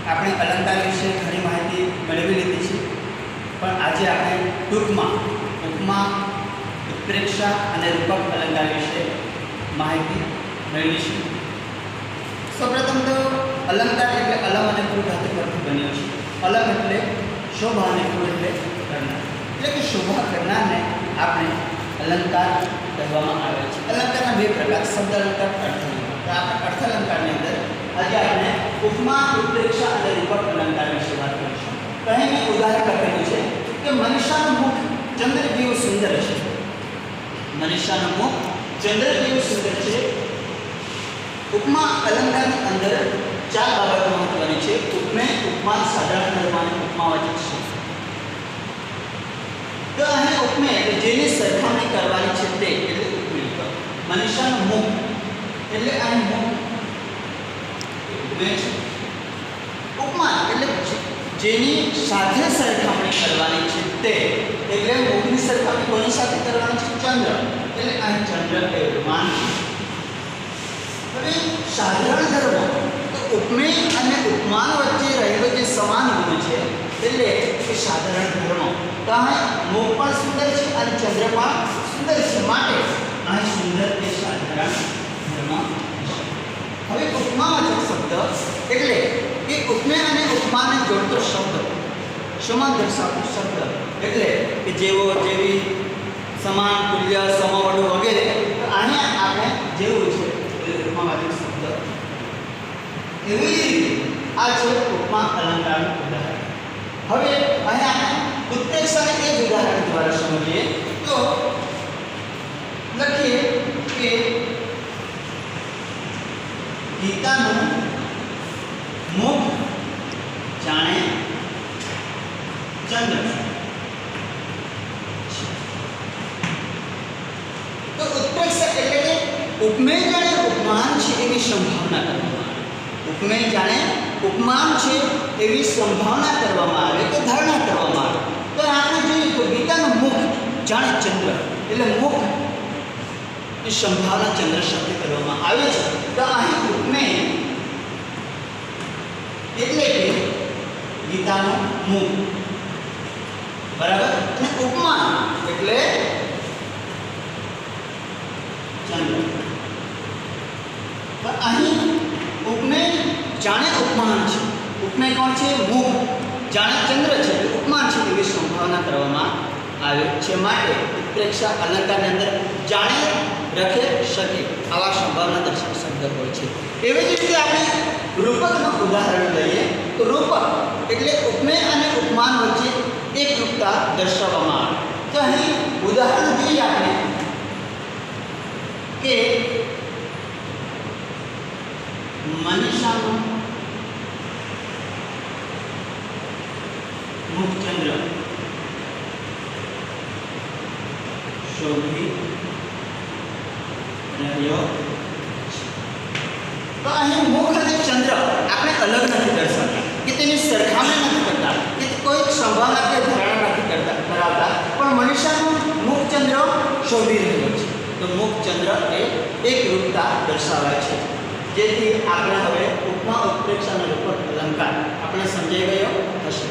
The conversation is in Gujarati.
આપણે અલંકાર વિશે ઘણી માહિતી મેળવી લીધી છે, પણ આજે આપણે ટૂંકમાં ઉપમા, ઉત્પ્રેક્ષા અને રૂપક અલંકાર વિશે માહિતી મેળવીશું. સૌપ્રથમ તો અલંકાર એટલે અલમ અને કુ ધાતુ પરથી બન્યો છે. અલમ એટલે શોભા અને કુ એટલે કરનાર, એટલે કે શોભા કરનારને આપણે અલંકાર કહેવામાં આવે છે. અલંકારના બે પ્રકાર, શબ્દ અલંકાર, અર્થ અલંકાર. તો આપણે અર્થ અલંકારની અંદર આજે આપણે ઉપમા, ઉત્પ્રેક્ષા અને રૂપક અલંકાર વિશે વાત કરીશું. તો અહીં મેં ઉદાહરણ લખેલું છે કે મનીષાનું મુખ ચંદ્ર જેવું સુંદર છે. મનીષાનું મુખ ચંદ્ર જેવું સુંદર છે. ઉપમા અલંકારની અંદર ચાર બાબતો મહત્વની છે: ઉપમેય, ઉપમાન, સાધારણ ધર્મ અને ઉપમાવાચક છે. તો અહીં ઉપમેય એટલે જેની સરખામણી કરવાની છે તે એટલે ઉપમેય. મનીષાનું મુખ એટલે અહીં મુખ ઉપમેય છે. ઉપમાન એટલે જેની સાથે સરખામણી કરવાની છે તે એટલે મુખની સરખામણી કોની સાથે કરવાની છે? ચંદ્ર, એટલે અહીં ચંદ્ર એ ઉપમાન છે. હવે સાધારણ ધર્મ, તો ઉપમેય અને ઉપમાન વચ્ચે રહેલો જે સમાન ગુણ છે એટલે એ સાધારણ ધર્મ. તો અહીં મુખ પણ સુંદર છે અને ચંદ્ર પણ સુંદર છે, માટે અહીં સુંદર એ સાધારણ ધર્મ છે. હવે ઉપમાવાચક શબ્દ એટલે કે ઉપમેય અને ઉપમાનને જોડતો શબ્દ, સમાન દર્શાવતો શબ્દ, એટલે કે જેવો, જેવી, સમાન, તુલ્ય, સમવડો વગેરે. તો અહીંયા આપણે જેવું છે ઉપમાવાચક શબ્દ. એવી જ રીતે આ છે ઉપમા અલંકારનું ઉદાહરણ. હવે અહીં આપણે ઉત્પ્રેક્ષાને એ જ ઉદાહરણ દ્વારા સમજીએ. તો લખીએ કે ગીતાનું મુખ જાણે ચંદ્ર. તો ઉત્પ્રેક્ષા એટલે કે ઉપમેય જાણે ઉપમાન છે એવી સંભાવના કરવામાં આવે. ઉપમેય જાણે ઉપમાન છે એવી સંભાવના કરવામાં આવે કે ધારણા કરવામાં આવે. તો આપણે જોઈએ તો ગીતાનું મુખ જાણે ચંદ્ર, એટલે મુખ ની સંભાવના ચંદ્ર સાથે કરવામાં આવે છે. તો અહીં ઉપમેય એટલે કે ગીતાનું મુખ, બરાબર, અને ઉપમાન એટલે ચંદ્ર. તો અહીં ઉપમેય જાણે ઉપમાન છે. ઉપમેય કોણ છે? મુખ. જાણે ચંદ્ર છે, ઉપમાન છે એવી સંભાવના કરવામાં આવે છે, માટે ઉત્પ્રેક્ષા અલંકારની અંદર જાણે, રખે, શકે આવા સંભાવના દર્શક શબ્દ હોય છે. એવી જ રીતે આપણે રૂપકનું ઉદાહરણ લઈએ તો રૂપક એટલે ઉપમેય અને ઉપમાન વચ્ચે એકરૂપતા દર્શાવવામાં આવે. તો અહીં ઉદાહરણ જોઈએ આપણે કે મનીષાનું મુખચંદ્ર શોભી રહ્યો છે. તો અહીં મુખ અને ચંદ્ર આપણે અલગ નથી દર્શાવતા કે તેની સરખામણી નથી કરતા કે કોઈ સંભાવના કે ધારણા નથી કરતા કરાવતા, પણ મનીષાનું મુખચંદ્ર શોભી રહ્યો છે. તો મુખચંદ્ર એ એકરૂપતા દર્શાવે છે. જેથી આપણે હવે ઉપમા, ઉત્પ્રેક્ષા અને રૂપક અલંકાર આપણે સમજાઈ ગયો હશે.